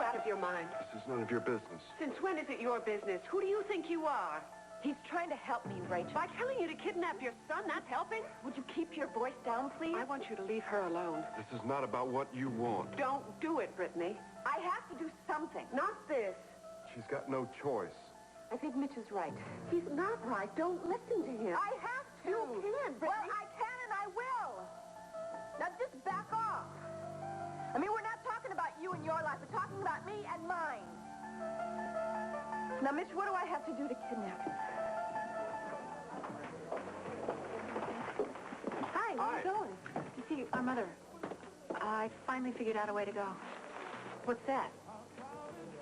out of your mind? This is none of your business. Since when is it your business? Who do you think you are? He's trying to help me, Rachel. By telling you to kidnap your son, that's helping? Would you keep your voice down, please? I want you to leave her alone. This is not about what you want. Don't do it, Brittany. I have to do something. Not this. She's got no choice. I think Mitch is right. He's not right. Don't listen to him. I have to. You can't, Brittany. Well, I can and I will. Now just back off. I mean, we're not talking about you and your life. We're talking about me and mine. Now, Mitch, what do I have to do to kidnap him? Hi, where are you going? To see our mother. I finally figured out a way to go. What's that?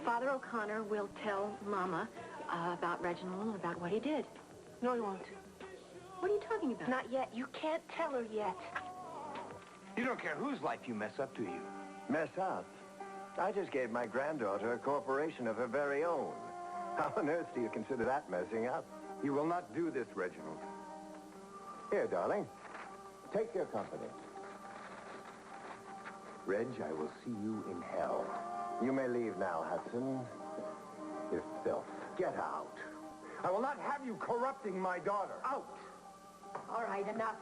Father O'Connor will tell Mama about Reginald and about what he did. No, he won't. What are you talking about? Not yet. You can't tell her yet. You don't care whose life you mess up, do you? Mess up? I just gave my granddaughter a corporation of her very own. How on earth do you consider that messing up? You will not do this, Reginald. Here, darling. Take your company. Reg, I will see you in hell. You may leave now, Hudson. You filth. Get out. I will not have you corrupting my daughter. Out! All right, enough.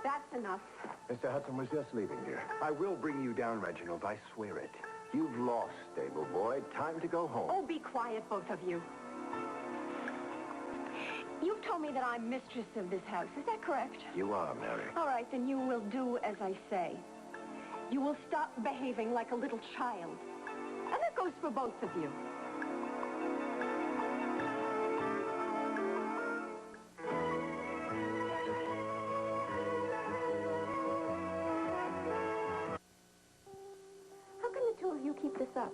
That's enough. Mr. Hudson was just leaving here. I will bring you down, Reginald. I swear it. You've lost, stable boy. Time to go home. Oh, be quiet, both of you. You've told me that I'm mistress of this house. Is that correct? You are, Mary. All right, then you will do as I say. You will stop behaving like a little child. And that goes for both of you. How can the two of you keep this up?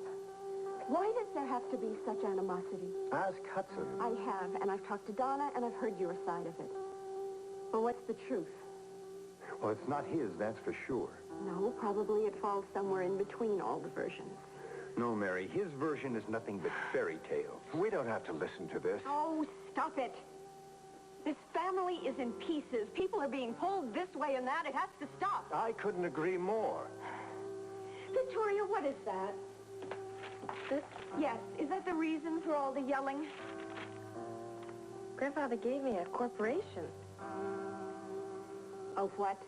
Why does there have to be such animosity? Ask Hudson. I have, and I've talked to Donna, and I've heard your side of it. But what's the truth? Well, it's not his, that's for sure. No, probably it falls somewhere in between all the versions. No, Mary, his version is nothing but fairy tales. We don't have to listen to this. Oh, stop it. This family is in pieces. People are being pulled this way and that. It has to stop. I couldn't agree more. Victoria, what is that? This? Yes. Is that the reason for all the yelling? Grandfather gave me a corporation. Oh, what?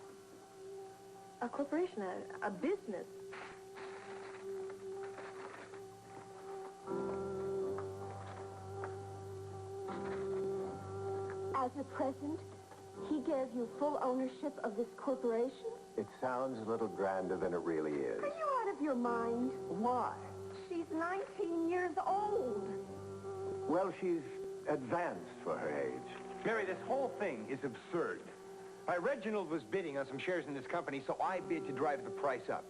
A corporation, a business. As a present, he gave you full ownership of this corporation? It sounds a little grander than it really is. Are you out of your mind? Why? She's 19 years old. Well, she's advanced for her age. Mary, this whole thing is absurd. Reginald was bidding on some shares in this company, so I bid to drive the price up.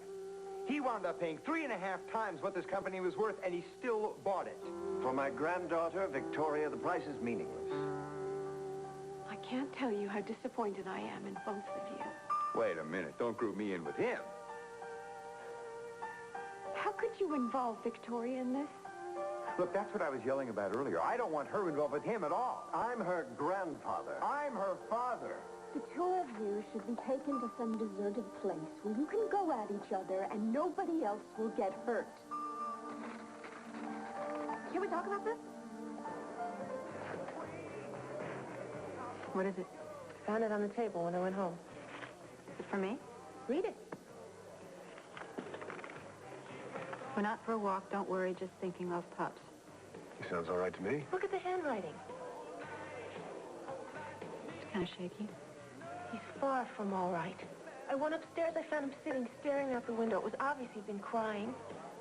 He wound up paying 3.5 times what this company was worth, and he still bought it. For my granddaughter, Victoria, the price is meaningless. I can't tell you how disappointed I am in both of you. Wait a minute. Don't group me in with him. How could you involve Victoria in this? Look, that's what I was yelling about earlier. I don't want her involved with him at all. I'm her grandfather. I'm her father. The two of you should be taken to some deserted place where you can go at each other and nobody else will get hurt. Can we talk about this? What is it? Found it on the table when I went home. Is it for me? Read it. We're out for a walk. Don't worry. Just thinking of pups. He sounds all right to me. Look at the handwriting. It's kind of shaky. He's far from all right. I went upstairs. I found him sitting, staring out the window. It was obvious he'd been crying.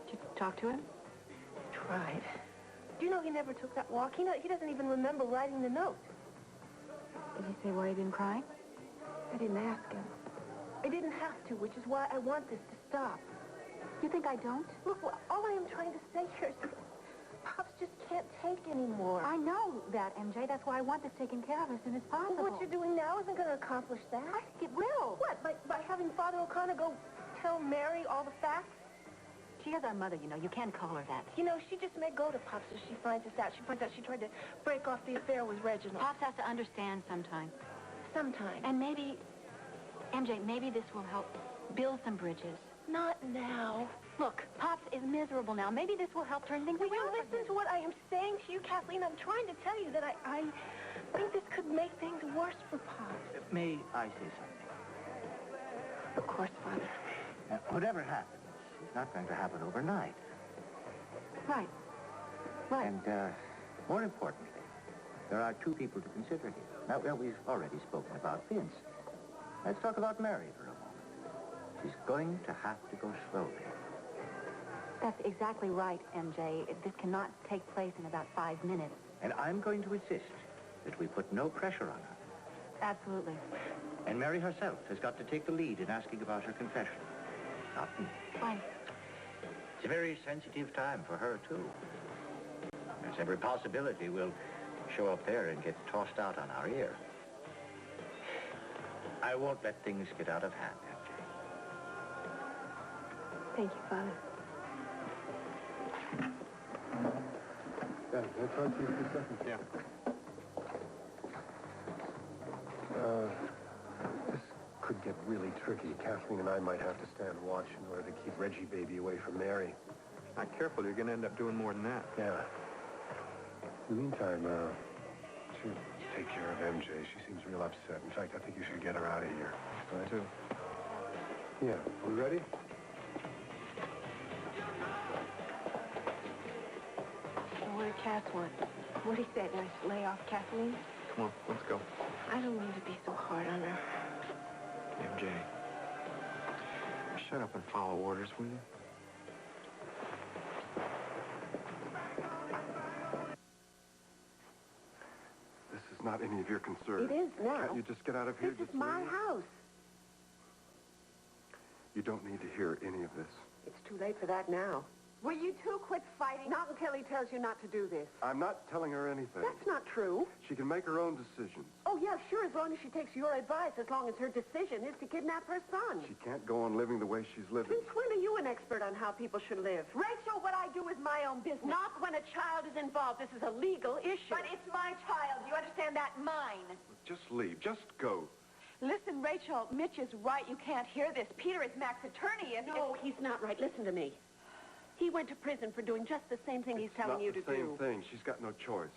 Did you talk to him? Tried. Do you know he never took that walk? He doesn't even remember writing the note. Did he say why he'd been crying? I didn't ask him. I didn't have to, which is why I want this to stop. You think I don't? Look, all I am trying to say here is Pops just can't take anymore. I know that, MJ. That's why I want this taken care of as soon as possible. Well, what you're doing now isn't going to accomplish that. I think it will. What, by having Father O'Connor go tell Mary all the facts? She is our mother, you know. You can't call her that. You know, she just may go to Pops if she finds us out. She finds out she tried to break off the affair with Reginald. Pops has to understand sometime. Sometime. And maybe, MJ, maybe this will help build some bridges. Not now. Look, Pops is miserable now. Maybe this will help turn things Will you around. listen to what I am saying to you, Kathleen? I'm trying to tell you that I think this could make things worse for Pop. May I say something? Of course, Father. Whatever happens, it's not going to happen overnight. Right. Right. And, more importantly, there are two people to consider here. Now, well, we've already spoken about Vince. Let's talk about Mary for a moment. She's going to have to go slowly. That's exactly right, MJ. This cannot take place in about 5 minutes. And I'm going to insist that we put no pressure on her. Absolutely. And Mary herself has got to take the lead in asking about her confession. Not me. Fine. It's a very sensitive time for her, too. There's every possibility we'll show up there and get tossed out on our ear. I won't let things get out of hand, MJ. Thank you, Father. Yeah, can I talk to you for a second? Yeah. This could get really tricky. Kathleen and I might have to stand watch in order to keep Reggie baby away from Mary. Not careful, you're going to end up doing more than that. Yeah. In the meantime, should take care of MJ. She seems real upset. In fact, I think you should get her out of here. I do. Yeah. We ready? What did Cass want? What he said, I should lay off Kathleen? Come on, let's go. I don't mean to be so hard on her. MJ, shut up and follow orders, will you? This is not any of your concern. It is now. Can't you just get out of here? This is just my leave? house. You don't need to hear any of this. It's too late for that now. Will you two quit fighting? Not until he tells you not to do this. I'm not telling her anything. That's not true. She can make her own decisions. Oh, yeah, sure, as long as she takes your advice, as long as her decision is to kidnap her son. She can't go on living the way she's living. Since when are you an expert on how people should live? Rachel, what I do is my own business. Not when a child is involved. This is a legal issue. But it's my child. You understand that? Mine. Just leave. Just go. Listen, Rachel, Mitch is right. You can't hear this. Peter is Mac's attorney, and... No, he's not right. Listen to me. He went to prison for doing just the same thing he's telling you to It's not the do. same thing. She's got no choice.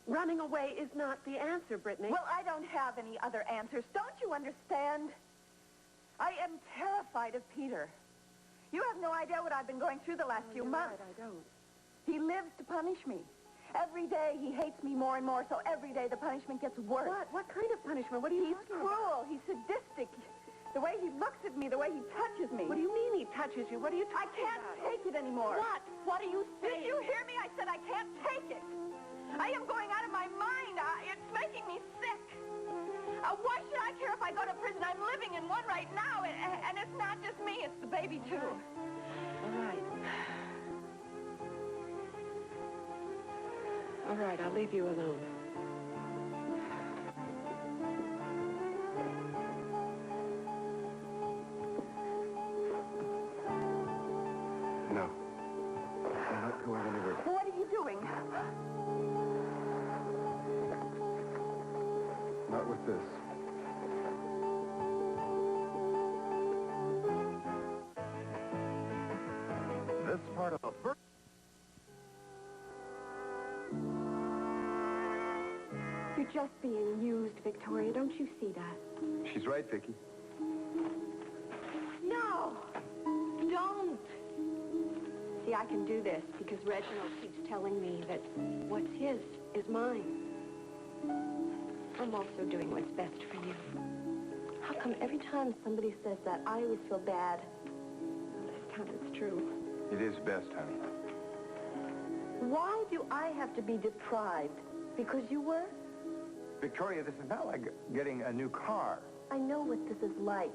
Running away is not the answer, Brittany. Well, I don't have any other answers. Don't you understand? I am terrified of Peter. You have no idea what I've been going through the last few months. Right, I don't. He lives to punish me. Every day he hates me more and more, so every day the punishment gets worse. What? What kind of punishment? What are you He's talking about? cruel. He's sadistic. The way he looks at me, the way he touches me. What do you mean he touches you? What are you I talking can't about? take it anymore. What? What are you saying? Did you hear me? I said I can't take it. I am going out of my mind. It's making me sick. Why should I care if I go to prison? I'm living in one right now, and it's not just me. It's the baby, too. All right. All right, I'll leave you alone. No. I'm not going anywhere. What are you doing? Not with this. This part of the... You're just being used, Victoria. Don't you see that? She's right, Vicky. No! Don't! See, I can do this because Reginald keeps telling me that what's his is mine. I'm also doing what's best for you. How come every time somebody says that, I always feel bad? Well, this time it's true. It is best, honey. Why do I have to be deprived? Because you were? Victoria, this is not like getting a new car. I know what this is like.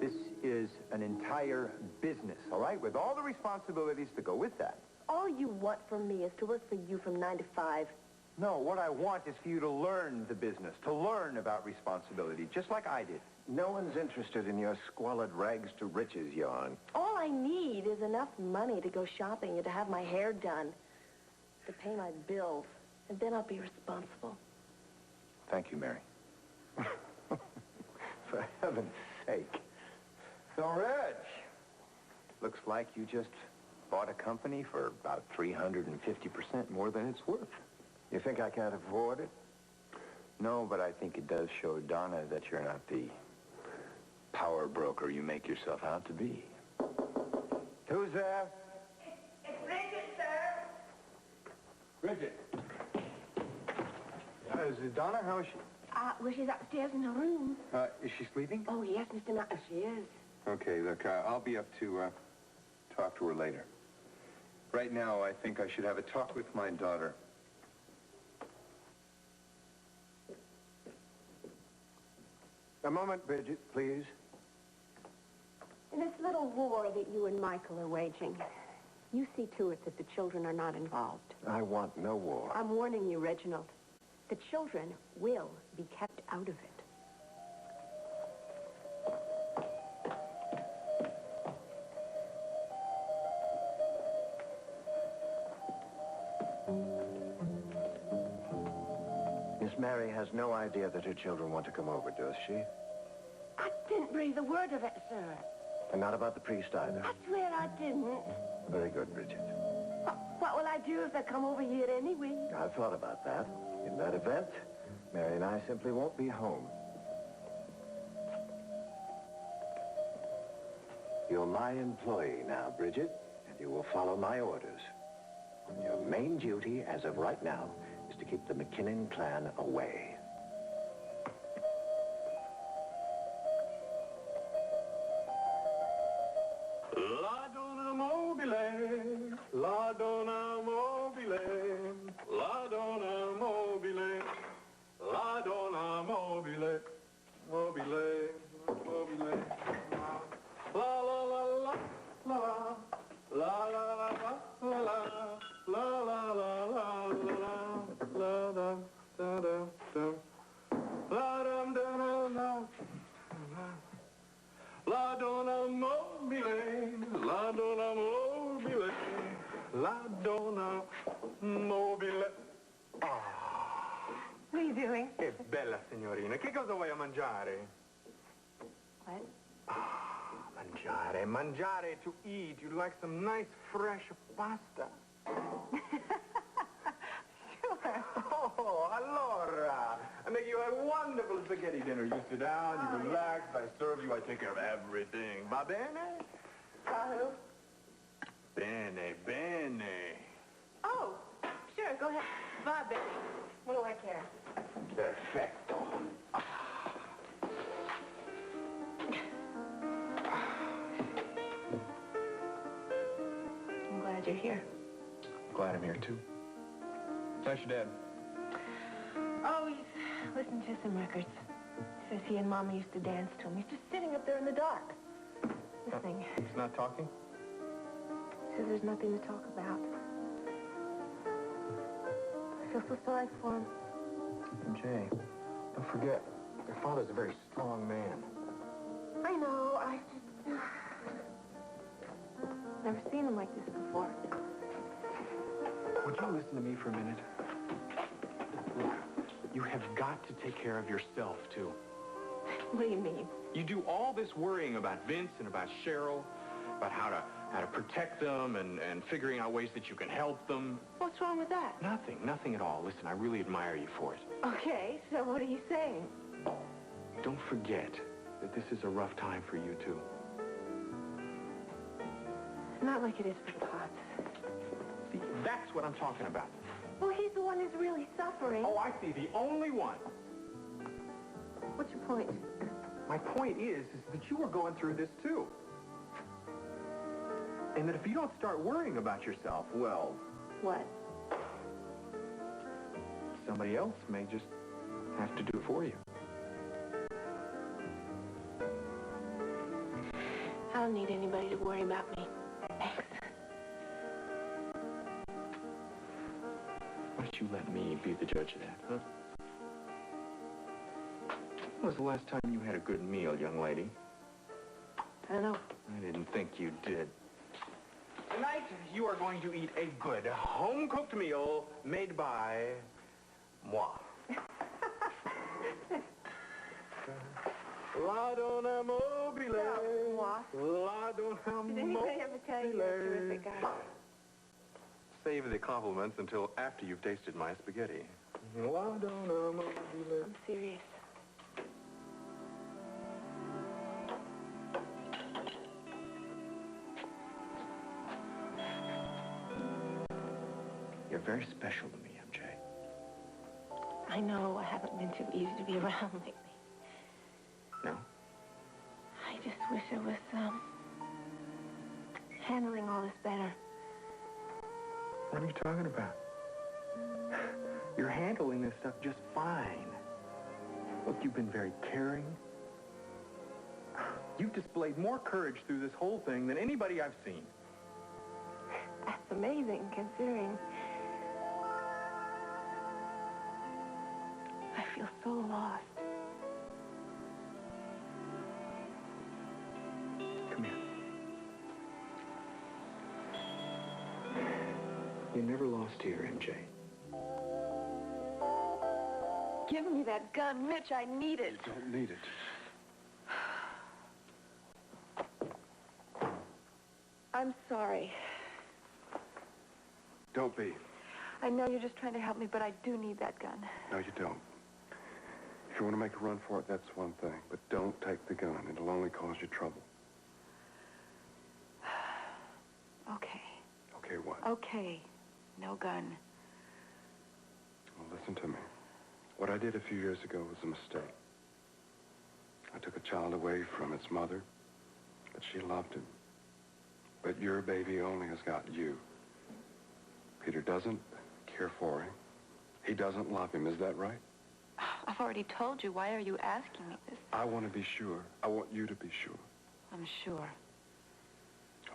This is an entire business, all right? With all the responsibilities that go with that. All you want from me is to work for you from 9 to 5. No, what I want is for you to learn the business, to learn about responsibility, just like I did. No one's interested in your squalid rags to riches yarn. All I need is enough money to go shopping and to have my hair done, to pay my bills, and then I'll be responsible. Thank you, Mary. For heaven's sake. So, Reg, looks like you just bought a company for about 350% more than it's worth. You think I can't afford it? No, but I think it does show Donna that you're not the power broker you make yourself out to be. Who's there? It's Bridget, sir. Bridget. Is it Donna? How is she? Well, she's upstairs in her room. Is she sleeping? Oh, yes, Mr. Nutter, she is. Okay, look, I'll be up to talk to her later. Right now, I think I should have a talk with my daughter. A moment, Bridget, please. In this little war that you and Michael are waging, you see to it that the children are not involved. I want no war. I'm warning you, Reginald. The children will be kept out of it. Miss Mary has no idea that her children want to come over, does she? I didn't breathe a word of it, sir. And not about the priest either. I swear I didn't. Very good, Bridget. What will I do if they come over here anyway? I've thought about that. In that event, Mary and I simply won't be home. You're my employee now, Bridget, and you will follow my orders. Your main duty, as of right now, is to keep the McKinnon clan away. La donna mobile, la donna mobile, la donna mobile, la donna mobile, mobile, mobile. La la la la la la la la la la la la la la la da da da da la dum da da da. La donna mobile, la donna mobile, la donna mobile. What are you doing? Che bella signorina. Che cosa vuoi a mangiare? What? Mangiare, mangiare, to eat. You'd like some nice, fresh pasta. Sure. Oh, allora. I make you a wonderful spaghetti dinner. You sit down, you relax, I serve you, I take care of everything. Va bene? Who? Bene, bene. Oh, sure, go ahead. Va bene. What do I care? Perfetto. I'm glad you're here. Glad I'm here, too. How's your dad? Oh, he's listening to some records. Says he and Mama used to dance to him. He's just sitting up there in the dark, listening. He's not talking? Says there's nothing to talk about. I feel so sorry for him. Jay, don't forget, your father's a very strong man. I know, I just... Never seen him like this before. Would you listen to me for a minute? Look, you have got to take care of yourself, too. What do you mean? You do all this worrying about Vince and about Cheryl, about how to protect them and figuring out ways that you can help them. What's wrong with that? Nothing at all. Listen, I really admire you for it. Okay, so what are you saying? Don't forget that this is a rough time for you, too. Not like it is for Pops. See, that's what I'm talking about. Well, he's the one who's really suffering. Oh, I see. The only one. What's your point? My point is that you are going through this, too. And that if you don't start worrying about yourself, well, What? somebody else may just have to do it for you. I don't need anybody to worry about me. Thanks. Why don't you let me be the judge of that, huh? When was the last time you had a good meal, young lady? I don't know. I didn't think you did. Tonight, you are going to eat a good, home-cooked meal made by moi. La donna mobile. What? La donna Did anybody ever tell you you're a terrific guy? Save the compliments until after you've tasted my spaghetti. La donna mobile. I'm serious. You're very special to me, MJ. I know I haven't been too easy to be around lately. No? I just wish I was, handling all this better. What are you talking about? You're handling this stuff just fine. Look, you've been very caring. You've displayed more courage through this whole thing than anybody I've seen. That's amazing, considering I feel so lost. Come here. You never lost here, MJ. Give me that gun, Mitch. I need it. You don't need it. I'm sorry. Don't be. I know you're just trying to help me, but I do need that gun. No, you don't. If you want to make a run for it, that's one thing. But don't take the gun. It'll only cause you trouble. Okay. Okay, what? Okay. No gun. Well, listen to me. What I did a few years ago was a mistake. I took a child away from its mother, but she loved him. But your baby only has got you. Peter doesn't care for him. He doesn't love him. Is that right? I've already told you. Why are you asking me this? I want to be sure. I want you to be sure. I'm sure.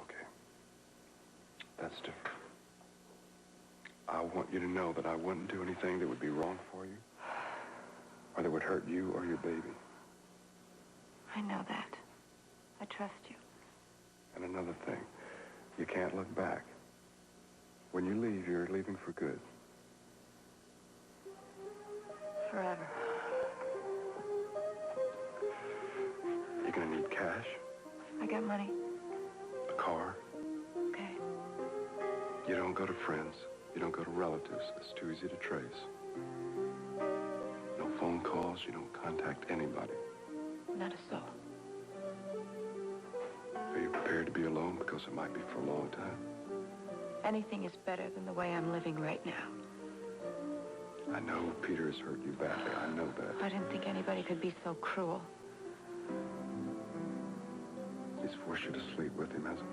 Okay. That's different. I want you to know that I wouldn't do anything that would be wrong for you, or that would hurt you or your baby. I know that. I trust you. And another thing, you can't look back. When you leave, you're leaving for good. Forever. You're gonna need cash, I got money. a car. Okay. You don't go to friends. You don't go to relatives. It's too easy to trace. No phone calls. You don't contact anybody. Not a soul. Are you prepared to be alone? Because it might be for a long time. Anything is better than the way I'm living right now. I know Peter has hurt you badly. I know that. I didn't think anybody could be so cruel. He's forced you to sleep with him, hasn't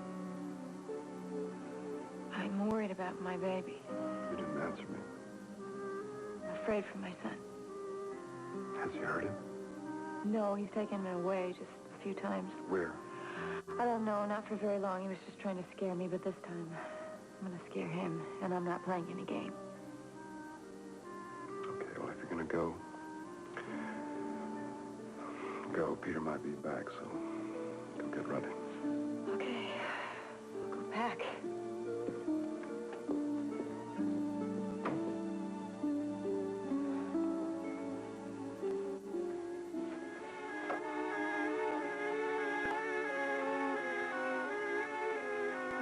I'm worried about my baby. he? You didn't answer me. I'm afraid for my son. Has he hurt him? No, he's taken me away just a few times. Where? I don't know, not for very long. He was just trying to scare me, but this time I'm going to scare him, and I'm not playing any game. Okay, well, if you're going to go, go. Peter might be back, so go get ready. Okay. Go pack.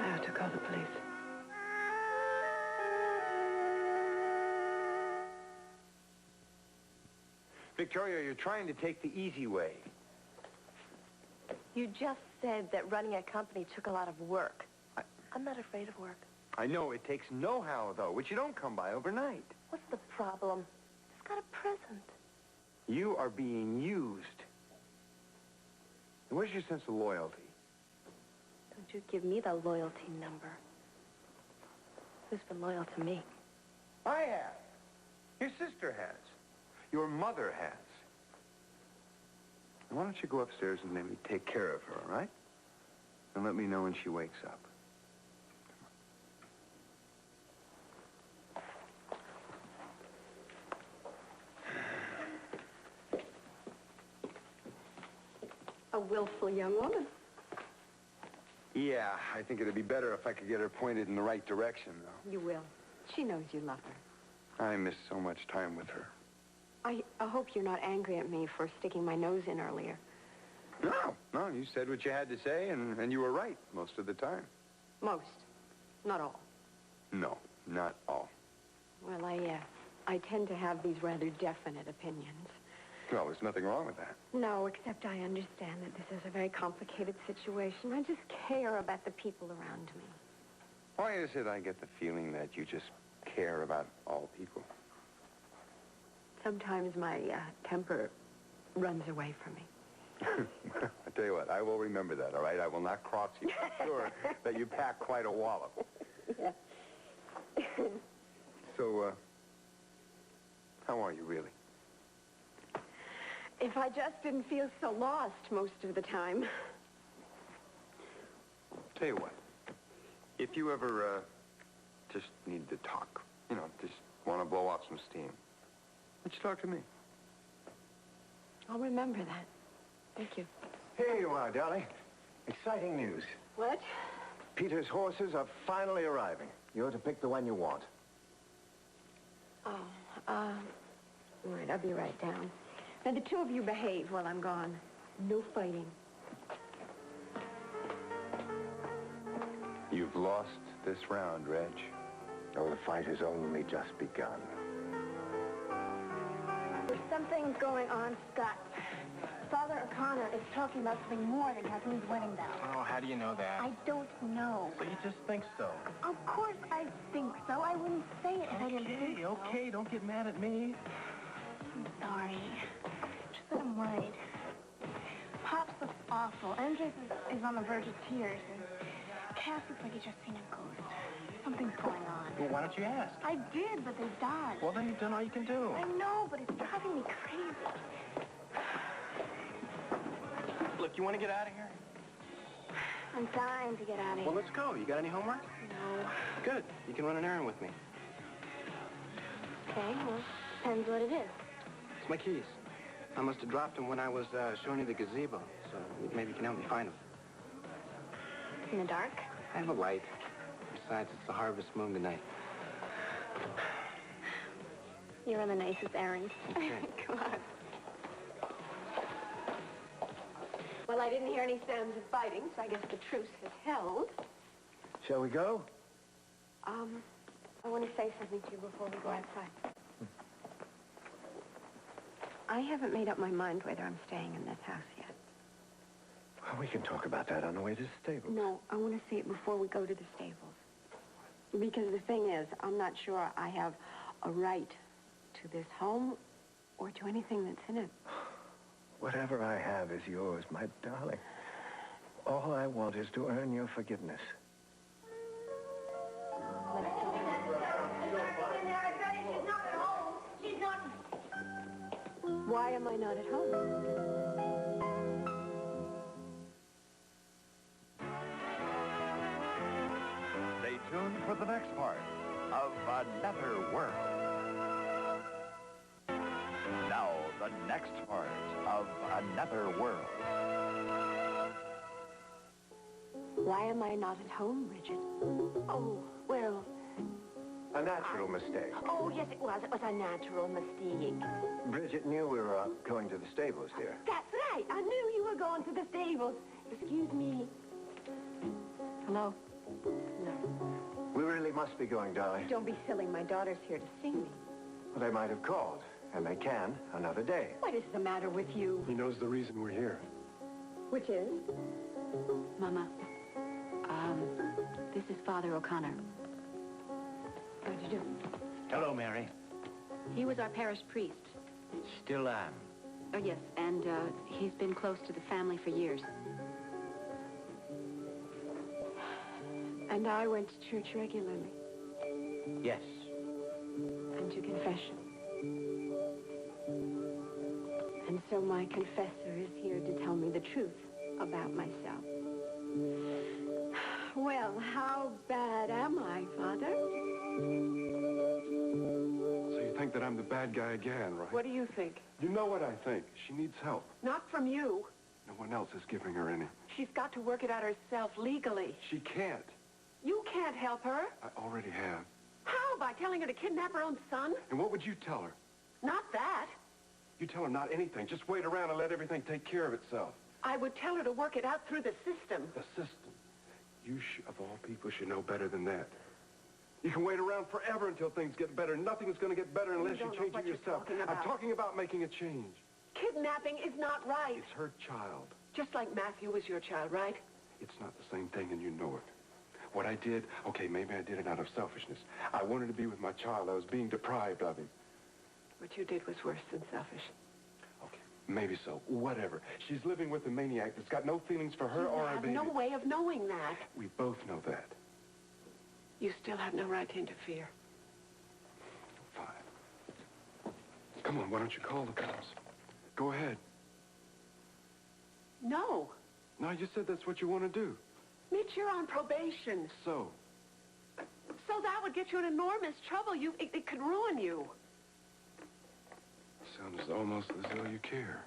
I ought to call the police. Victoria, you're trying to take the easy way. You just said that running a company took a lot of work. I'm not afraid of work. I know it takes know-how, though, which you don't come by overnight. What's the problem? Just got a present. You are being used. And where's your sense of loyalty? Don't you give me the loyalty number. Who's been loyal to me? I have. Your sister has. Your mother has. Now, why don't you go upstairs and let me take care of her, all right? And let me know when she wakes up. A willful young woman. Yeah, I think it'd be better if I could get her pointed in the right direction, though. You will. She knows you love her. I miss so much time with her. I hope you're not angry at me for sticking my nose in earlier. No, you said what you had to say, and you were right most of the time. Most. Not all. No, not all. Well, I tend to have these rather definite opinions. Well, there's nothing wrong with that. No, except I understand that this is a very complicated situation. I just care about the people around me. Why is it I get the feeling that you just care about all people? Sometimes my temper runs away from me. I tell you what, I will remember that, all right? I will not cross you. I'm sure that you pack quite a wallop. Yeah. So, how are you really? If I just didn't feel so lost most of the time. Tell you what, if you ever, just need to talk, just want to blow off some steam, why don't you talk to me? I'll remember that. Thank you. Here you are, darling. Exciting news. What? Peter's horses are finally arriving. You're to pick the one you want. Oh, all right, I'll be right down. Now, the two of you behave while I'm gone. No fighting. You've lost this round, Reg. Oh, the fight has only just begun. There's something going on, Scott. Father O'Connor is talking about something more than Kathleen's wedding bell. Oh, how do you know that? I don't know. So you just think so? Of course I think so. I wouldn't say it if I didn't think so. Okay, don't get mad at me. I'm sorry. Just that I'm worried. Pops looks awful. Andres is on the verge of tears. And Cass looks like he's just seen a ghost. Something's going on. Well, why don't you ask? I did, but they dodged. Well, then you've done all you can do. I know, but it's driving me crazy. Look, you want to get out of here? I'm dying to get out of Well, here. let's go. You got any homework? No. Good. You can run an errand with me. Okay, well, depends what it is. It's my keys. I must have dropped them when I was showing you the gazebo, so maybe you can help me find them. In the dark? I have a light. Besides, it's the harvest moon tonight. You're on the nicest errands. Okay. Come on. Well, I didn't hear any sounds of fighting, so I guess the truce has held. Shall we go? I want to say something to you before we go outside. I haven't made up my mind whether I'm staying in this house yet. Well, we can talk about that on the way to the stable. No, I want to see it before we go to the stables. Because the thing is, I'm not sure I have a right to this home or to anything that's in it. Whatever I have is yours, my darling. All I want is to earn your forgiveness. Why am I not at home? Stay tuned for the next part of Another World. Now, the next part of Another World. Why am I not at home, Bridget? Oh, well... A natural mistake. Oh, yes, it was. It was a natural mistake. Bridget knew we were going to the stables, dear. That's right. I knew you were going to the stables. Excuse me. Hello? No. We really must be going, darling. Don't be silly. My daughter's here to see me. Well, they might have called, and they can another day. What is the matter with you? He knows the reason we're here. Which is? Mama, this is Father O'Connor. How do you do? Hello, Mary. He was our parish priest. Still am. Oh, yes, and he's been close to the family for years. And I went to church regularly. Yes. And to confession. And so my confessor is here to tell me the truth about myself. Well, how bad am I, Father? So you think that I'm the bad guy again, right? What do you think? You know what I think. She needs help. Not from you. No one else is giving her any. She's got to work it out herself legally. She can't. You can't help her. I already have. How? By telling her to kidnap her own son? And what would you tell her? Not that. You tell her not anything. Just wait around and let everything take care of itself. I would tell her to work it out through the system. The system. You, of all people, should know better than that. You can wait around forever until things get better. Nothing's going to get better unless you change it yourself. I'm talking about making a change. Kidnapping is not right. It's her child. Just like Matthew was your child, right? It's not the same thing, and you know it. What I did, okay, maybe I did it out of selfishness. I wanted to be with my child. I was being deprived of him. What you did was worse than selfish. Okay, maybe so. Whatever. She's living with a maniac that's got no feelings for her or her baby. You have no way of knowing that. We both know that. You still have no right to interfere. Fine. Come on, why don't you call the cops? Go ahead. No. No, you said that's what you want to do. Mitch, you're on probation. So that would get you in enormous trouble. It could ruin you. Sounds almost as though you care.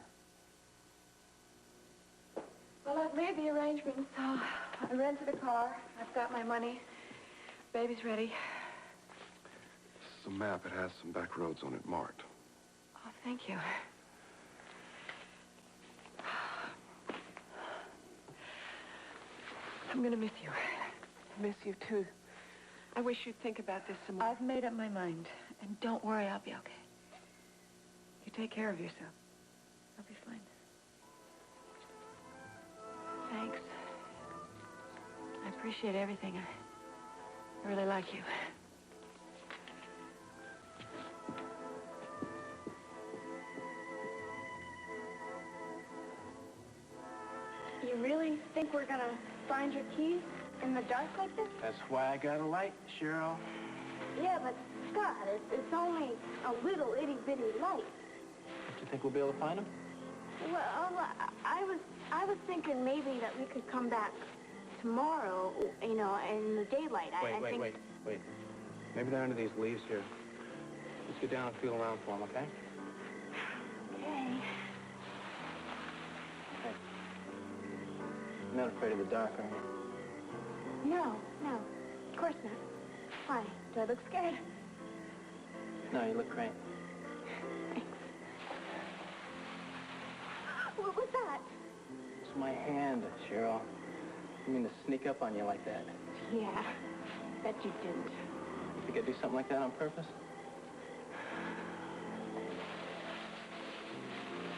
Well, I've made the arrangements. I rented a car. I've got my money. Baby's ready. It's a map. It has some back roads on it marked. Oh, thank you. I'm going to miss you. I miss you, too. I wish you'd think about this some more. I've made up my mind. And don't worry, I'll be okay. You take care of yourself. I'll be fine. Thanks. I appreciate everything. I really like you. You really think we're gonna find your keys in the dark like this? That's why I got a light, Cheryl. Yeah, but Scott, it's only a little itty-bitty light. Do you think we'll be able to find him? Well, I was thinking maybe that we could come back tomorrow, you know, in the daylight. Wait. Maybe they're under these leaves here. Let's get down and feel around for them, okay? Okay. Hey. You're not afraid of the dark, are you? No, of course not. Why? Do I look scared? No, you look great. What was that? It's my hand, Cheryl. I mean to sneak up on you like that. Yeah, bet you didn't. You think I'd do something like that on purpose?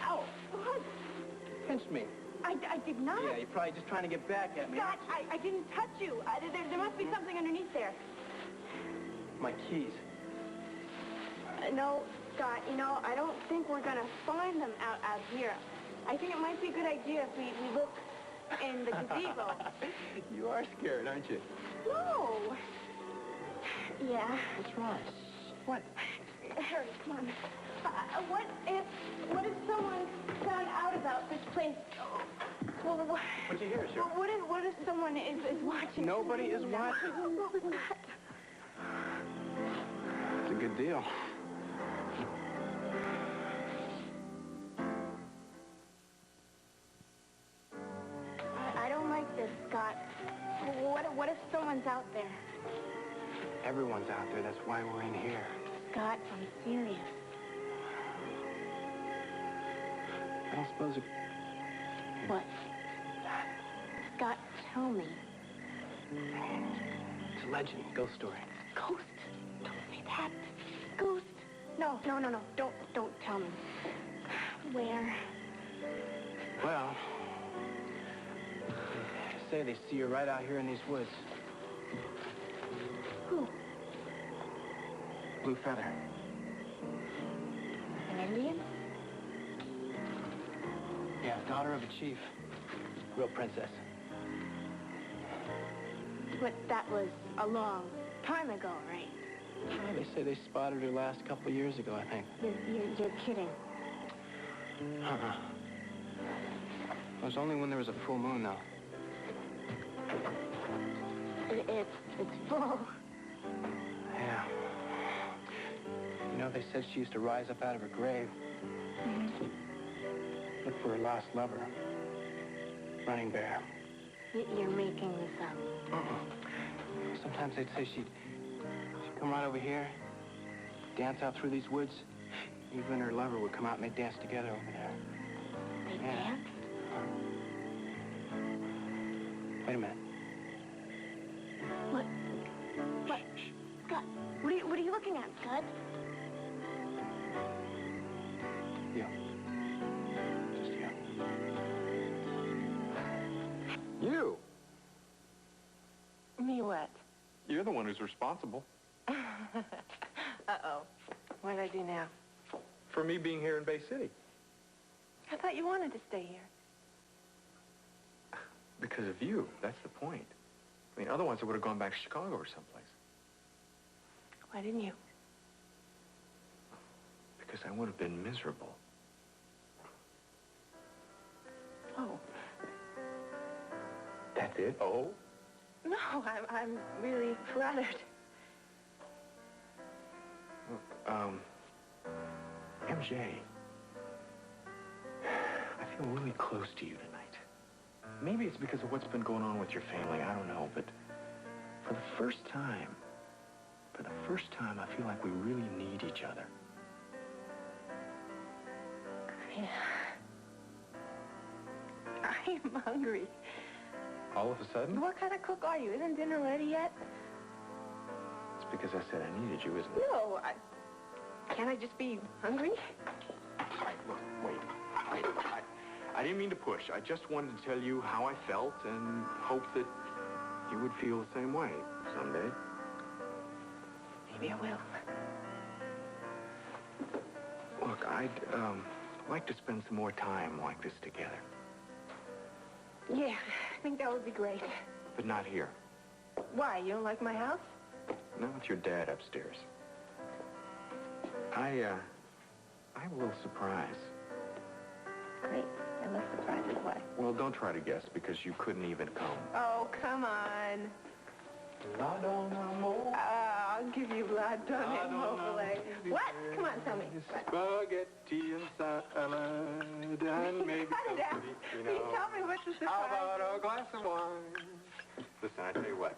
Ow! What? Pinched me. I did not. Yeah, you're probably just trying to get back at me. Scott, I didn't touch you. There must be something underneath there. My keys. No, Scott, you know, I don't think we're going to find them out here. I think it might be a good idea if we look in the gazebo. You are scared, aren't you? No. Yeah. What's wrong? What? Harry, come on. What if someone found out about this place? Well, What'd you hear, Cheryl? what if someone is watching? Nobody is watching. What was that? It's a good deal. I don't like this, Scott. What if someone's out there? Everyone's out there. That's why we're in here. Scott, I'm serious. I don't suppose it... What? Scott, tell me. It's a legend, ghost story. Ghost? Don't say that. Ghost? No. Don't tell me. Where? Well, they say they see her right out here in these woods. Who? Blue Feather. An Indian? Yeah, daughter of a chief. Real princess. But that was a long time ago, right? Yeah, they say they spotted her last couple of years ago, I think. You're kidding. Uh-uh. It was only when there was a full moon, though. It's full. Yeah. You know, they said she used to rise up out of her grave. Mm-hmm. Look for her lost lover. Running Bear. You're making this up. Sometimes they'd say she'd come right over here, dance out through these woods. Even her lover would come out and they'd dance together over there. They Yeah. dance? Wait a minute. What? What? Scott, what are you looking at, Scott? You. Just you. You? Me what? You're the one who's responsible Uh-oh. What did I do now? for me being here in Bay City. I thought you wanted to stay here. Because of you. That's the point. I mean, otherwise I would have gone back to Chicago or someplace. Why didn't you? Because I would have been miserable. Oh. That's it? Oh? No, I'm really flattered. MJ, I feel really close to you tonight. Maybe it's because of what's been going on with your family, I don't know, but for the first time, I feel like we really need each other. Yeah. I'm hungry. All of a sudden? What kind of cook are you? Isn't dinner ready yet? It's because I said I needed you, isn't it? No, can't I just be hungry? Look, wait. I didn't mean to push. I just wanted to tell you how I felt and hope that you would feel the same way someday. Maybe I will. Look, I'd like to spend some more time like this together. Yeah, I think that would be great. But not here. Why? You don't like my house? Not with your dad upstairs. I have a little surprise. Great. I love surprises. Why? Well, don't try to guess because you couldn't even come. Oh, come on. I'll give you la donne mobile. What? Come on, tell me. Spaghetti and salad and maybe Cut it out. you Will you tell me what's the surprise? How about a glass of wine? Listen, I tell you what.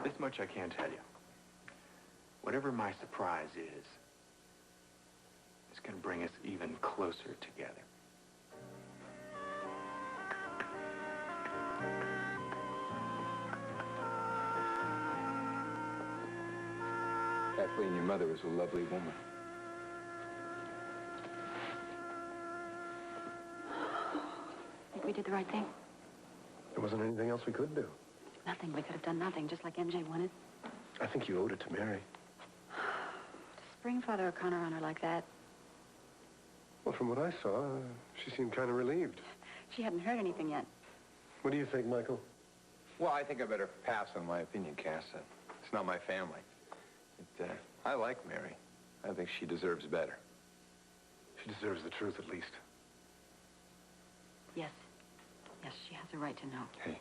This much I can tell you. Whatever my surprise is, it's going to bring us even closer together. Kathleen, your mother was a lovely woman. Think we did the right thing? There wasn't anything else we could do. Nothing. We could have done nothing, just like MJ wanted. I think you owed it to Mary. To spring Father O'Connor on her like that. Well, from what I saw, she seemed kind of relieved. She hadn't heard anything yet. What do you think, Michael? Well, I think I better pass on my opinion, Cass. It's not my family. I like Mary. I think she deserves better. She deserves the truth, at least. Yes. Yes, she has a right to know. Hey,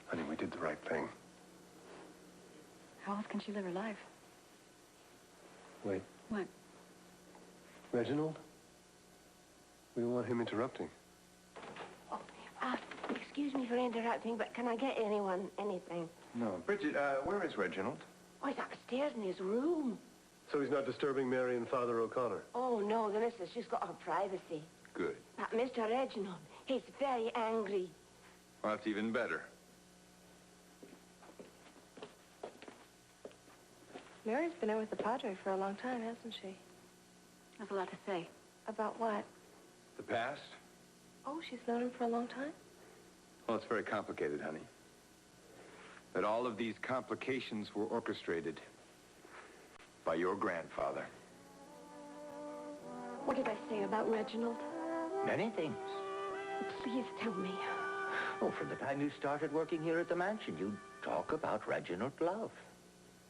honey, we did the right thing. How else can she live her life? Wait. What? Reginald? We want him interrupting. Oh, excuse me for interrupting, but can I get anyone anything? No. Bridget, where is Reginald? Oh, he's upstairs in his room. So he's not disturbing Mary and Father O'Connor? Oh, no, the missus, she's got her privacy. Good. But Mr. Reginald, he's very angry. Well, that's even better. Mary's been out with the Padre for a long time, hasn't she? That's a lot to say. About what? The past? Oh, she's known him for a long time? Well, it's very complicated, honey. But all of these complications were orchestrated by your grandfather. What did I say about Reginald? Many things. Please tell me. Oh, from the time you started working here at the mansion, you talk about Reginald Love.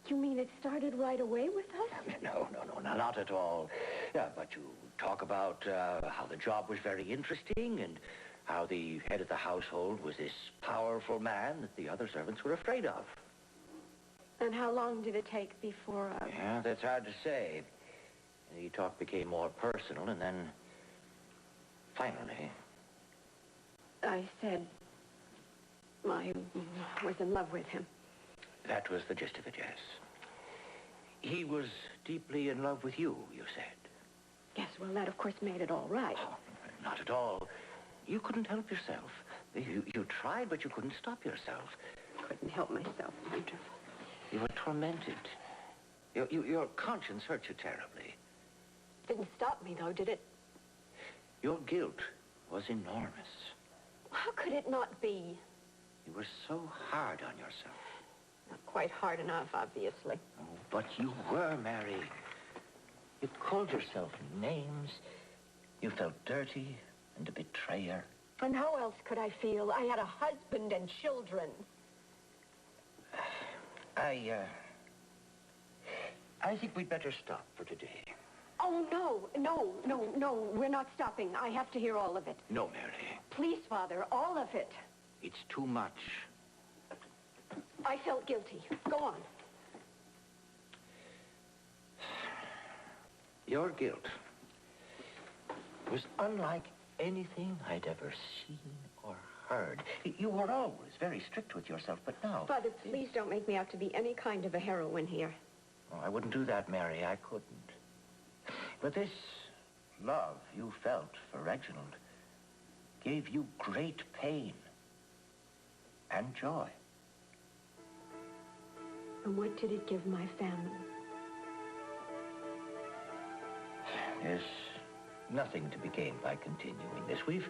You mean it started right away with us? No, not at all. Yeah, but you talk about how the job was very interesting and how the head of the household was this powerful man that the other servants were afraid of. And how long did it take before... Yeah, that's hard to say. The talk became more personal, and then finally... I said I was in love with him. That was the gist of it, yes. He was deeply in love with you, you said. Yes, well, that, of course, made it all right. Oh, not at all. You couldn't help yourself. You tried, but you couldn't stop yourself. Couldn't help myself, Andrew. You were tormented. Your conscience hurt you terribly. Didn't stop me, though, did it? Your guilt was enormous. How could it not be? You were so hard on yourself. Not quite hard enough, obviously. Oh, but you were, Mary. You called yourself names. You felt dirty and a betrayer. And how else could I feel? I had a husband and children. I think we'd better stop for today. Oh, no, we're not stopping. I have to hear all of it. No, Mary. Please, Father, all of it. It's too much. I felt guilty. Go on. Your guilt was unlike anything I'd ever seen or heard. You were always very strict with yourself, but now... Father, please don't make me out to be any kind of a heroine here. Oh, I wouldn't do that, Mary. I couldn't. But this love you felt for Reginald gave you great pain and joy. And what did it give my family? There's nothing to be gained by continuing this. We've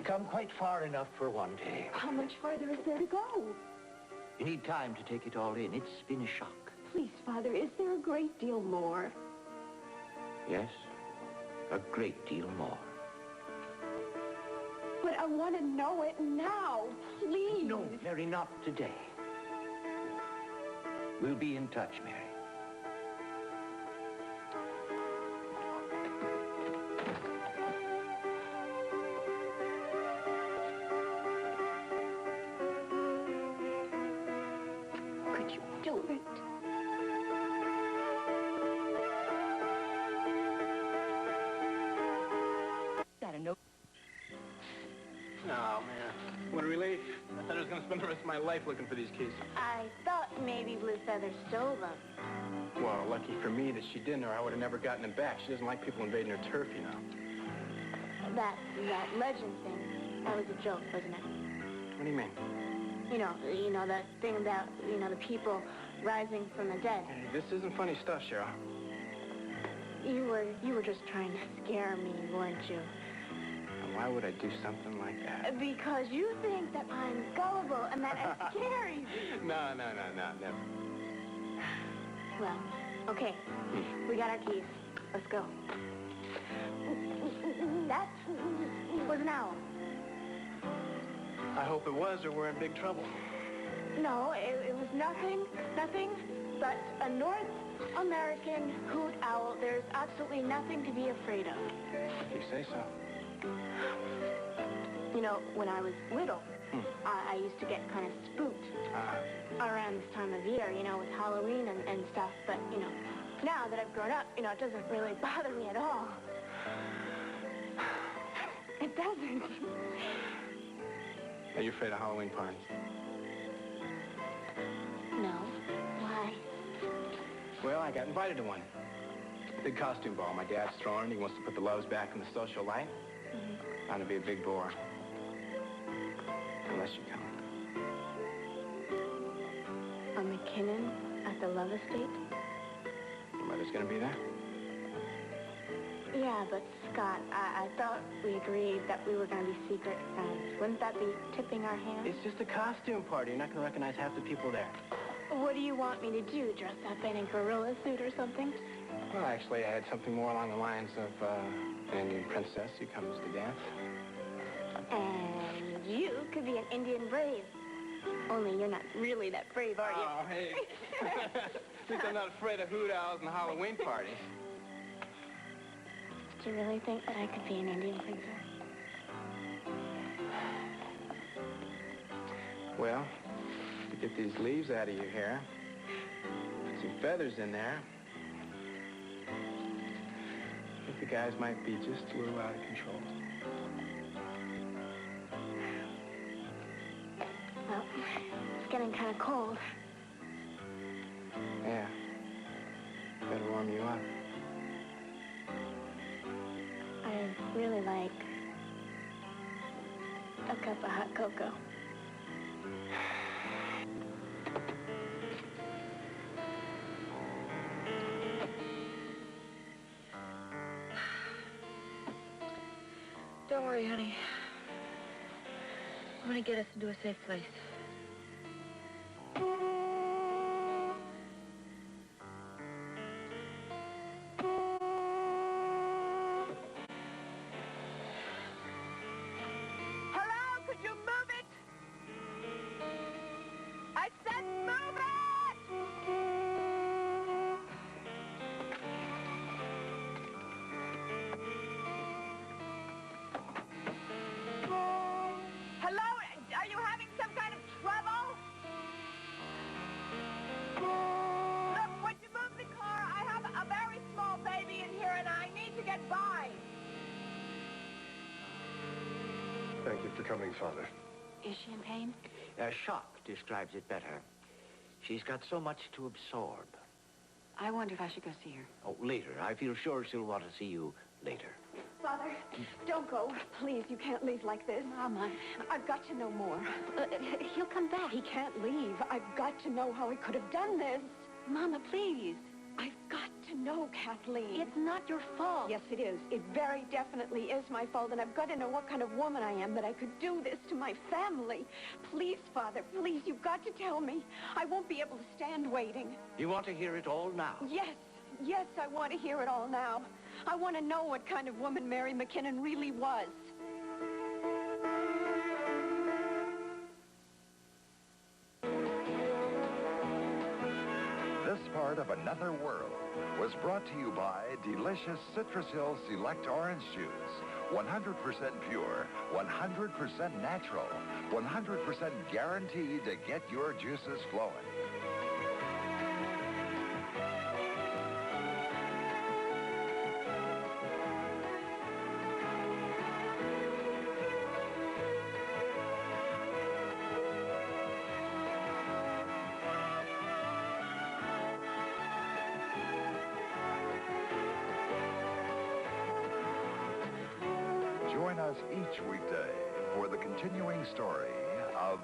come quite far enough for one day. How much farther is there to go? You need time to take it all in. It's been a shock. Please, Father, is there a great deal more? Yes, a great deal more. But I want to know it now, please. No, Mary, not today. We'll be in touch, Mary. Could you do it? Oh, man. What a relief. I thought I was going to spend the rest of my life looking for these keys. I thought maybe Blue Feather stole them. Well, lucky for me that she didn't, or I would have never gotten them back. She doesn't like people invading her turf, you know. That legend thing, that was a joke, wasn't it? What do you mean? You know, that thing about, the people rising from the dead. Hey, this isn't funny stuff, Cheryl. You were just trying to scare me, weren't you? Why would I do something like that? Because you think that I'm gullible and that it scares you. No, never. Well, okay. We got our keys. Let's go. That was an owl. I hope it was, or we're in big trouble. No, it was nothing but a North American hoot owl. There's absolutely nothing to be afraid of. If you say so. When I was little, I used to get kind of spooked around this time of year, with Halloween and stuff. But, now that I've grown up, it doesn't really bother me at all. It doesn't. Are you afraid of Halloween parties? No. Why? Well, I got invited to one. Big costume ball. My dad's throwing it. He wants to put the loves back in the social light. Bound to be a big bore. Unless you come. A McKinnon at the Love Estate? Your mother's gonna be there? Yeah, but Scott, I thought we agreed that we were gonna be secret friends. Wouldn't that be tipping our hand? It's just a costume party. You're not gonna recognize half the people there. What do you want me to do? Dress up in a gorilla suit or something? Well, actually, I had something more along the lines of an Indian princess who comes to dance. And you could be an Indian brave. Only you're not really that brave, are you? Oh, hey. At least I'm not afraid of hoot owls and Halloween parties. Do you really think that I could be an Indian princess? Well, to get these leaves out of your hair, put some feathers in there, I think the guys might be just a little out of control. Well, it's getting kind of cold. Yeah. Better warm you up. I really like a cup of hot cocoa. Don't worry, honey. I'm gonna get us into a safe place. Hello? Could you move it? I said move it! Hello? Are you having some kind of trouble? Look, would you move the car? I have a very small baby in here and I need to get by. Thank you for coming, Father. Is she in pain? Shock describes it better. She's got so much to absorb. I wonder if I should go see her. Oh, later. I feel sure she'll want to see you later. Father, don't go. Please, you can't leave like this. Mama. I've got to know more. He'll come back. He can't leave. I've got to know how he could have done this. Mama, please. I've got to know, Kathleen. It's not your fault. Yes, it is. It very definitely is my fault, and I've got to know what kind of woman I am that I could do this to my family. Please, Father, please, you've got to tell me. I won't be able to stand waiting. You want to hear it all now? Yes, I want to hear it all now. I want to know what kind of woman Mary McKinnon really was. This part of Another World was brought to you by delicious Citrus Hill Select Orange Juice. 100% pure, 100% natural, 100% guaranteed to get your juices flowing. Join us each weekday for the continuing story of